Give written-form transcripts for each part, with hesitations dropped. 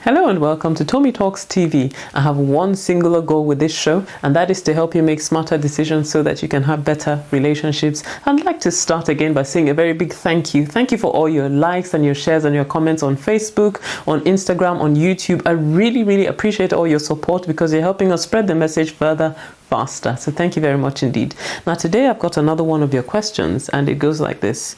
Hello and welcome to Tomi Talks TV. I have one singular goal with this show, and that is to help you make smarter decisions so that you can have better relationships. I'd like to start again by saying a very big thank you. Thank you for all your likes and your shares and your comments on Facebook, on Instagram, on YouTube. I really appreciate all your support because you're helping us spread the message further faster. So thank you very much indeed. Now today I've got another one of your questions, and it goes like this.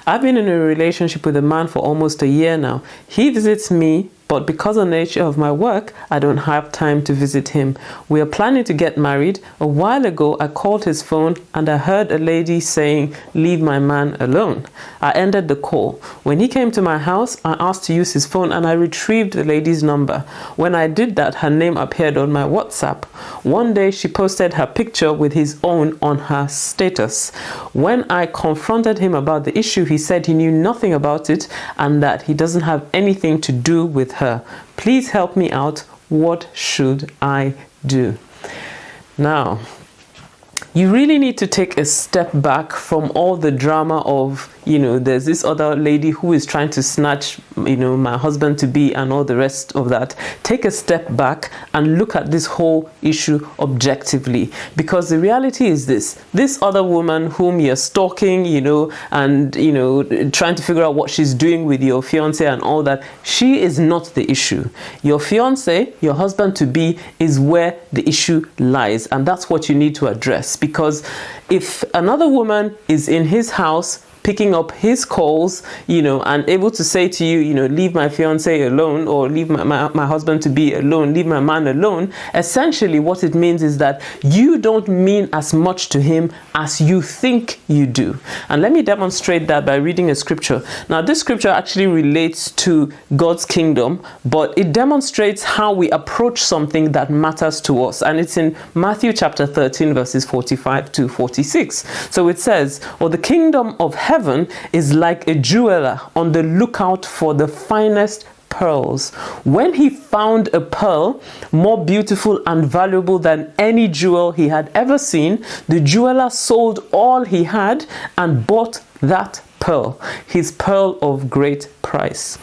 I've been in a relationship with a man for almost a year now. He visits me, but because of the nature of my work, I don't have time to visit him. We are planning to get married. A while ago, I called his phone and I heard a lady saying, "Leave my man alone." I ended the call. When he came to my house, I asked to use his phone and I retrieved the lady's number. When I did that, her name appeared on my WhatsApp. One day, she posted her picture with his own on her status. When I confronted him about the issue, he said he knew nothing about it and that he doesn't have anything to do with her. Please help me out. What should I do? Now, you really need to take a step back from all the drama of, there's this other lady who is trying to snatch, my husband to be and all the rest of that. Take a step back and look at this whole issue objectively, because the reality is this other woman whom you're stalking, and, trying to figure out what she's doing with your fiance and all that, she is not the issue. Your fiance, your husband to be, is where the issue lies. And that's what you need to address, because if another woman is in his house picking up his calls, and able to say to you, leave my fiance alone, or leave my husband to be alone, leave my man alone, essentially what it means is that you don't mean as much to him as you think you do. And let me demonstrate that by reading a scripture. Now, this scripture actually relates to God's kingdom, but it demonstrates how we approach something that matters to us. And it's in Matthew chapter 13, verses 45 to 46. So it says, "Or the kingdom of heaven is like a jeweler on the lookout for the finest pearls. When he found a pearl more beautiful and valuable than any jewel he had ever seen, the jeweler sold all he had and bought that pearl, his pearl of great price."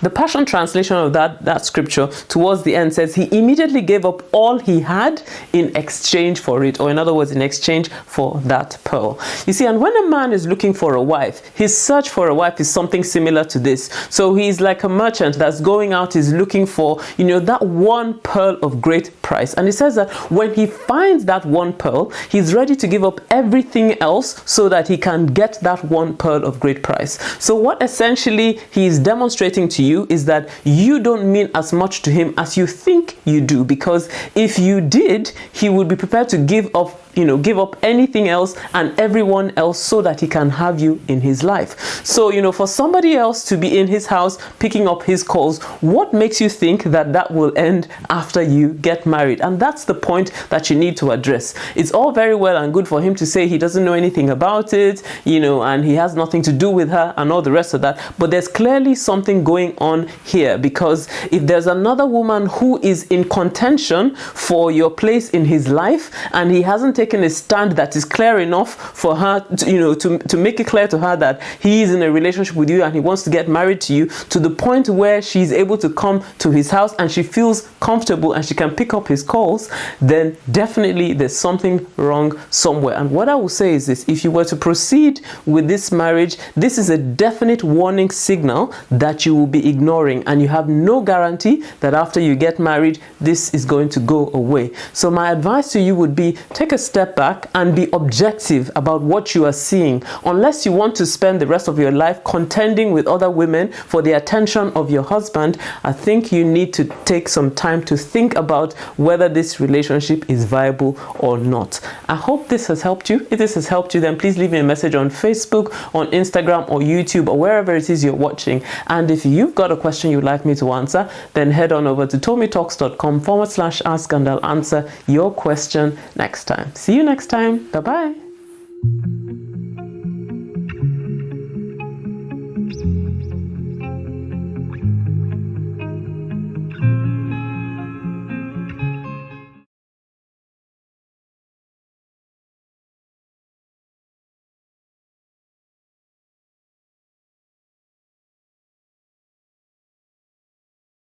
The Passion translation of that scripture towards the end says he immediately gave up all he had in exchange for it, or in other words, in exchange for that pearl. You see, and when a man is looking for a wife, his search for a wife is something similar to this. So he's like a merchant that's going out, is looking for, that one pearl of great price. And it says that when he finds that one pearl, he's ready to give up everything else so that he can get that one pearl of great price. So what essentially he is demonstrating to you is that you don't mean as much to him as you think you do, because if you did, he would be prepared to give up anything else and everyone else so that he can have you in his life. So, for somebody else to be in his house picking up his calls, what makes you think that will end after you get married? And that's the point that you need to address. It's all very well and good for him to say he doesn't know anything about it, and he has nothing to do with her and all the rest of that. But there's clearly something going on here, because if there's another woman who is in contention for your place in his life and he hasn't taken a stand that is clear enough for her to make it clear to her that he is in a relationship with you and he wants to get married to you, to the point where she's able to come to his house and she feels comfortable and she can pick up his calls, then definitely there's something wrong somewhere. And what I will say is this: if you were to proceed with this marriage, this is a definite warning signal that you will be ignoring, and you have no guarantee that after you get married this is going to go away. So my advice to you would be, take a step back and be objective about what you are seeing. Unless you want to spend the rest of your life contending with other women for the attention of your husband, I think you need to take some time to think about whether this relationship is viable or not. I hope this has helped you. If this has helped you, then please leave me a message on Facebook, on Instagram, or YouTube, or wherever it is you're watching. And if you've got a question you'd like me to answer, then head on over to tomitalks.com/ask and I'll answer your question next time. See you next time. Bye-bye.